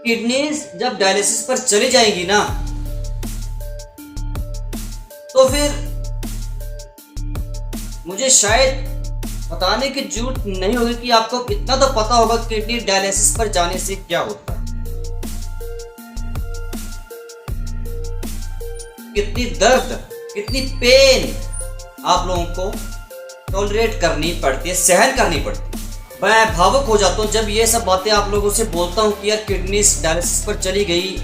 Kidneys जब dialysis पर चली जाएंगी ना, तो फिर मुझे शायद बताने की जरूरत नहीं होगी कि आपको इतना तो पता होगा किडनी डायलिसिस पर जाने से क्या होता है, कितनी दर्द, कितनी पेन आप लोगों को टॉलरेट करनी पड़ती है, सहन करनी पड़ती है। मैं भावुक हो जाता हूँ जब ये सब बातें आप लोगों से बोलता हूँ कि यार किडनी डायलिसिस पर चली गई,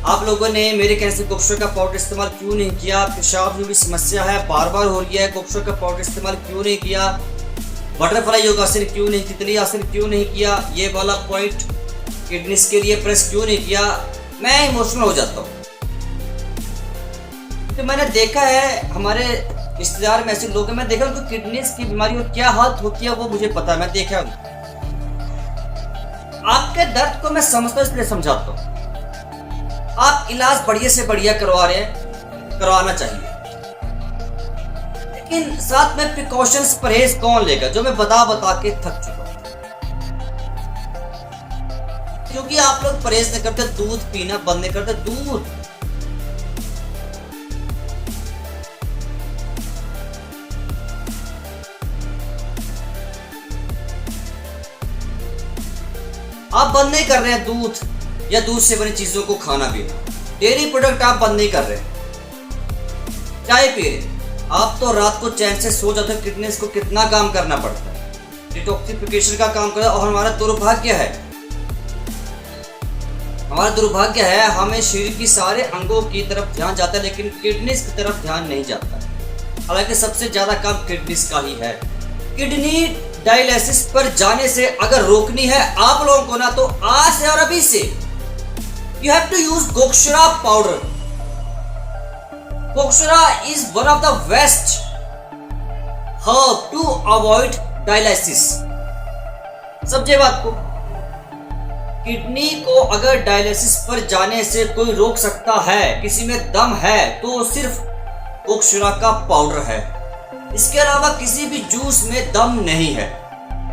आप लोगों ने मेरे कहने से गोक्षर का पाउडर इस्तेमाल क्यों नहीं किया, पेशाब जो भी समस्या है बार बार हो रही है, गोक्षर का पाउडर इस्तेमाल क्यों नहीं किया, बटरफ्लाई योगासन क्यों नहीं, तितली आसन क्यों नहीं किया, ये वाला पॉइंट किडनीज के लिए प्रेस क्यों नहीं किया, मैं इमोशनल हो जाता हूँ। तो मैंने देखा है हमारे रिश्तेदार में ऐसे लोग हैं, मैं देखा उनको किडनीज की बीमारी और क्या हालत होती है वो मुझे पता है, मैं देखा हूँ। आपके दर्द को मैं समझता हूँ इसलिए समझाता हूँ। आप इलाज बढ़िया से बढ़िया करवा रहे हैं, करवाना चाहिए, लेकिन साथ में प्रिकॉशंस परहेज कौन लेगा, जो मैं बता के थक चुका हूं। क्योंकि आप लोग परहेज नहीं करते, दूध पीना बंद नहीं करते, दूध आप बंद नहीं कर रहे हैं, दूध या दूध से बनी चीजों को खाना पीना, डेयरी प्रोडक्ट आप बंद नहीं कर रहे, चाय पी रहे, आप तो रात को चैन से सो जाते हो। किडनीज को कितना काम करना पड़ता है, डिटॉक्सिफिकेशन का काम करता है। और हमारा दुर्भाग्य है हमें शरीर की सारे अंगों की तरफ ध्यान जाता है, लेकिन किडनीज की तरफ ध्यान नहीं जाता। हालांकि सबसे ज्यादा काम किडनीज का ही है। किडनी डायलिसिस पर जाने से अगर रोकनी है आप लोगों को ना, तो आज से और अभी से you have to use gokshura powder. Gokshura is one of the best herb to avoid dialysis. समझे बात को? किडनी को अगर डायलिसिस पर जाने से कोई रोक सकता है, किसी में दम है, तो सिर्फ गोक्षरा का पाउडर है। इसके अलावा किसी भी जूस में दम नहीं है।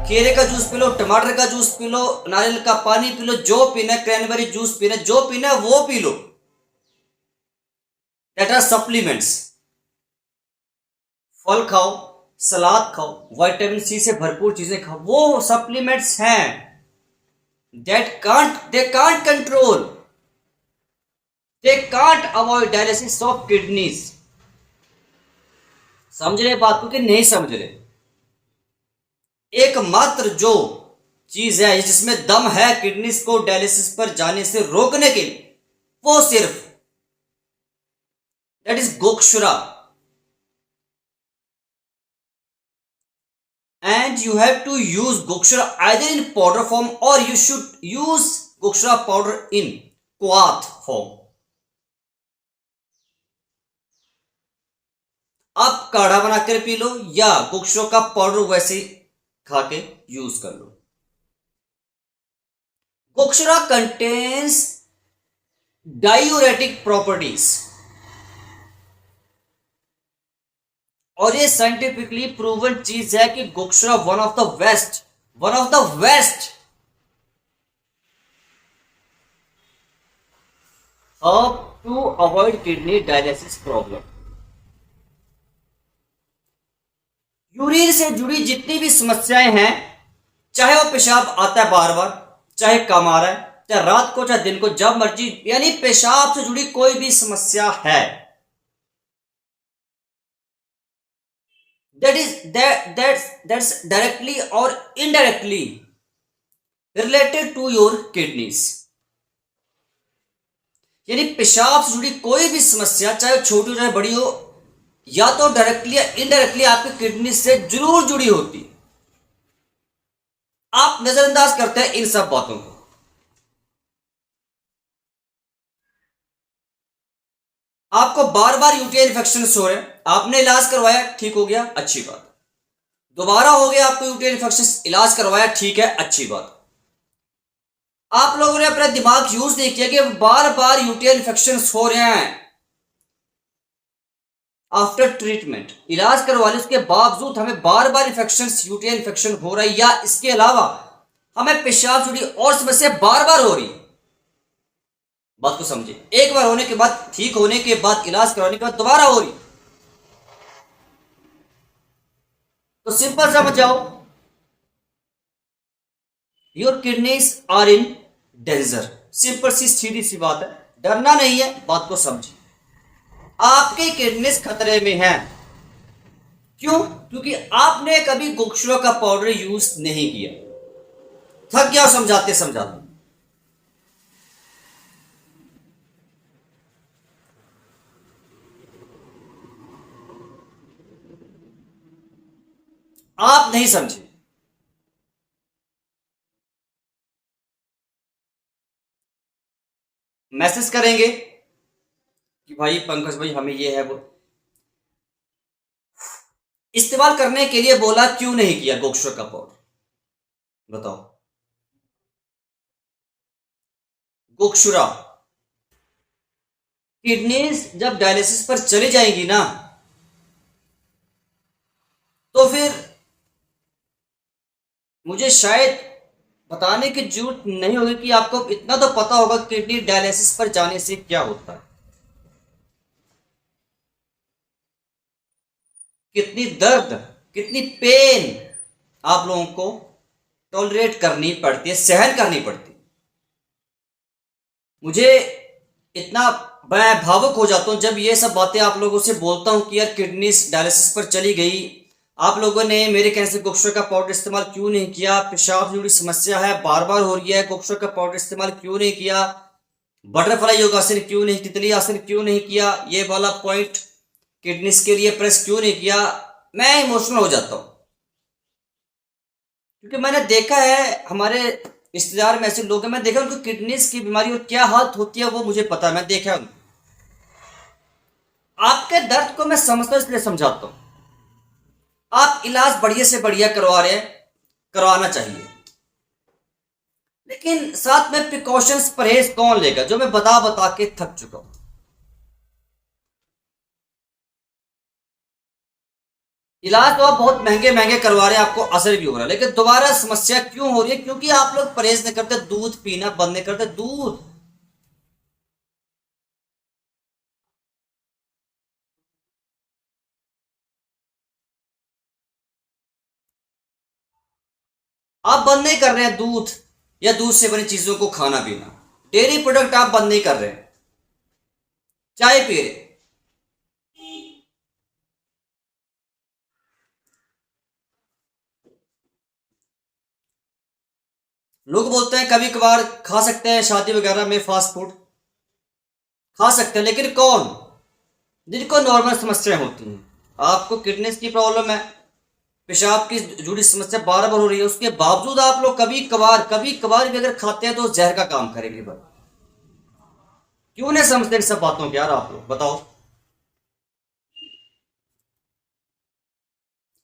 केले का जूस पी लो, टमाटर का जूस पी लो, नारियल का पानी पी लो, जो पीना, क्रैनबेरी जूस पीना, जो पीना वो पी लो, दैट आर सप्लीमेंट्स। फल खाओ, सलाद खाओ, विटामिन सी से भरपूर चीजें खाओ, वो सप्लीमेंट्स हैं। they can't control, they can't avoid dialysis of kidneys। समझ रहे बात को कि नहीं समझ रहे? एकमात्र जो चीज है जिसमें दम है किडनीज को डायलिसिस पर जाने से रोकने के लिए, वो सिर्फ that is gokshura. And you have to use Goksura either in powder form or you should use Goksura powder in quath form। आप काढ़ा बनाकर पी लो या गोक्षरा का पाउडर वैसे खा के यूज कर लो। गोक्षरा कंटेन्स डायूरेटिक प्रॉपर्टीज और ये साइंटिफिकली प्रूवन चीज है कि gokshura one of the best herb to avoid kidney dialysis problem. Urine से जुड़ी जितनी भी समस्याएं हैं, चाहे वो पेशाब आता है बार बार, चाहे कम आ रहा है, चाहे रात को चाहे दिन को, जब मर्जी, यानी पेशाब से जुड़ी कोई भी समस्या है, that's directly or indirectly related to your kidneys। यानी पेशाब से जुड़ी कोई भी समस्या, चाहे छोटी हो चाहे बड़ी हो, या तो डायरेक्टली या इनडायरेक्टली आपके किडनी से जरूर जुड़ी होती। आप नजरअंदाज करते हैं इन सब बातों को। आपको बार बार यूटीआई इन्फेक्शन हो रहे हैं, आपने इलाज करवाया, ठीक हो गया, अच्छी बात। दोबारा हो गया आपको यूटीआई इन्फेक्शन, इलाज करवाया, ठीक है, अच्छी बात। आप लोगों ने अपना दिमाग यूज नहीं किया कि बार बार यूटीआई इन्फेक्शन हो रहे हैं। आफ्टर ट्रीटमेंट इलाज करवा ले, उसके बावजूद हमें बार बार यूटीआई इन्फेक्शन हो रहा है, या इसके अलावा हमें पेशाब जुड़ी और समस्या बार बार हो रही है, बात को समझे। एक बार होने के बाद, ठीक होने के बाद, इलाज कराने के बाद दोबारा हो रही, तो सिंपल समझ जाओ, your kidneys are in danger. Simple सी सीधी सी बात है, डरना नहीं है, बात को समझिए। आपके किडनीज खतरे में हैं। क्यों? क्योंकि आपने कभी गोक्षरो का पाउडर यूज नहीं किया। थक गया समझाते समझाते। आप नहीं समझे। मैसेज करेंगे कि भाई पंकज भाई हमें ये है वो, इस्तेमाल करने के लिए बोला, क्यों नहीं किया गोक्षरो का पाउडर बताओ। गोक्षुरा, किडनीज जब डायलिसिस पर चली जाएगी ना, तो फिर मुझे शायद बताने की जरूरत नहीं होगी कि आपको इतना तो पता होगा किडनी डायलिसिस पर जाने से क्या होता है, कितनी दर्द, कितनी पेन आप लोगों को टॉलरेट करनी पड़ती है, सहन करनी पड़ती है। मुझे इतना, मैं भावुक हो जाता हूं जब ये सब बातें आप लोगों से बोलता हूं कि यार किडनी डायलिसिस पर चली गई, आप लोगों ने मेरे कहने से गोक्षरो का पाउडर इस्तेमाल क्यों नहीं किया, पेशाब से जुड़ी समस्या है बार बार हो रही है, गोक्षरो का पाउडर इस्तेमाल क्यों नहीं किया, बटरफ्लाई योगासन क्यों नहीं, तितली आसन क्यों नहीं किया, ये वाला पॉइंट किडनीज के लिए प्रेस क्यों नहीं किया। मैं इमोशनल हो जाता हूं, क्योंकि मैंने देखा है हमारे रिश्तेदार में ऐसे लोग हैं, मैं देखा उनको किडनीज की बीमारी और क्या हालत होती है वो मुझे पता है, मैं देखा उनको। आपके दर्द को मैं समझता हूं, इसलिए समझाता हूं। आप इलाज बढ़िया से बढ़िया करवा रहे हैं, करवाना चाहिए, लेकिन साथ में प्रिकॉशंस, परहेज कौन लेगा, जो मैं बता बता के थक चुका हूं। इलाज तो आप बहुत महंगे महंगे करवा रहे हैं, आपको असर भी हो रहा है, लेकिन दोबारा समस्या क्यों हो रही है? क्योंकि आप लोग परहेज नहीं करते, दूध पीना बंद नहीं करते। दूध, आप बंद नहीं कर रहे हैं दूध या दूध से बनी चीजों को खाना पीना, डेयरी प्रोडक्ट आप बंद नहीं कर रहे हैं, चाय पी रहे। लोग बोलते हैं कभी कभार खा सकते हैं, शादी वगैरह में फास्ट फूड खा सकते हैं, लेकिन कौन? जिनको नॉर्मल समस्याएं होती हैं। आपको किडनीज की प्रॉब्लम है, पेशाब की जुड़ी समस्या बार बार हो रही है, उसके बावजूद आप लोग कभी कभार भी अगर खाते हैं तो जहर का काम करेंगे। बस क्यों नहीं समझते इन सब बातों को यार, आप लोग बताओ।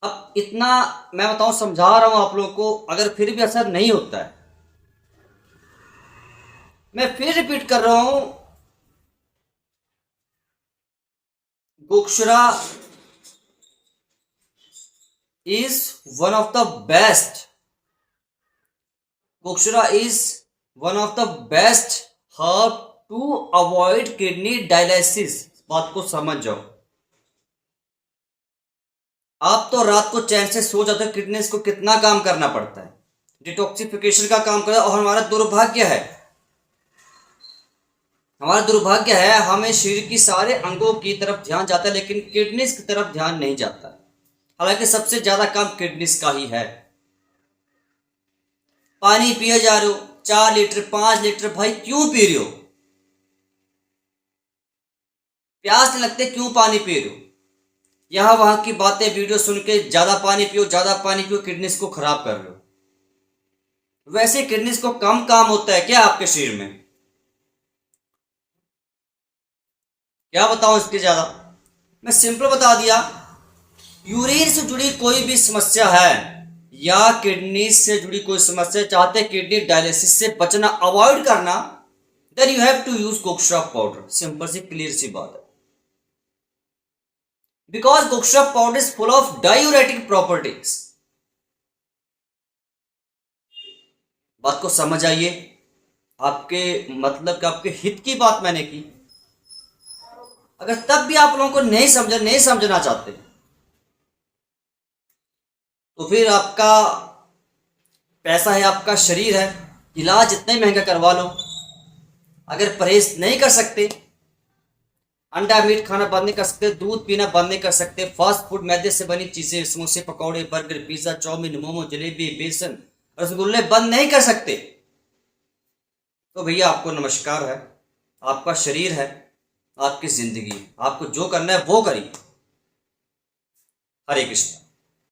अब इतना मैं बताऊं, समझा रहा हूं आप लोगों को, अगर फिर भी असर नहीं होता है, मैं फिर रिपीट कर रहा हूं, gokshura is one of the best, gokshura is one of the best herb to avoid kidney dialysis. बात को समझ जाओ। आप तो रात को चैन से सो जाते हो, किडनीज को कितना काम करना पड़ता है, डिटॉक्सिफिकेशन का काम करता है। और हमारा दुर्भाग्य है हमें शरीर की सारे अंगों की तरफ ध्यान जाता है, लेकिन किडनीज की तरफ ध्यान नहीं जाता। हालांकि सबसे ज्यादा काम किडनीज का ही है। पानी पिए जा रहे हो 4 लीटर 5 लीटर, भाई क्यों पी रहे हो? प्यास नहीं लगते, क्यों पानी पी रहे हो? यहां वहां की बातें वीडियो सुन के ज्यादा पानी पियो, ज्यादा पानी पियो, किडनीज को खराब कर रहे हो। वैसे किडनीज को कम काम होता है क्या आपके शरीर में? क्या बताऊं इसके ज्यादा? मैं सिंपल बता दिया। यूरिन से जुड़ी कोई भी समस्या है या किडनी से जुड़ी कोई समस्या, चाहते किडनी डायलिसिस से बचना, अवॉइड करना, then you have to use gokshura powder. Simple सी क्लियर सी बात है। Because gokshura powder is full of diuretic properties. बात को समझ आइए। आपके मतलब कि आपके हित की बात मैंने की, अगर तब भी आप लोगों को नहीं समझना चाहते, तो फिर आपका पैसा है, आपका शरीर है, इलाज जितना ही महंगा करवा लो, अगर परहेज नहीं कर सकते, अंडा मीट खाना बंद नहीं कर सकते, दूध पीना बंद नहीं कर सकते, फास्ट फूड मैदे से बनी चीजें, समोसे, पकौड़े, burger, pizza, chow mein, momo, jalebi, besan, रसगुल्ले बंद नहीं कर सकते, तो भैया आपको नमस्कार है। आपका शरीर है, आपकी जिंदगी है, आपको जो करना है वो करिए। हरे कृष्ण।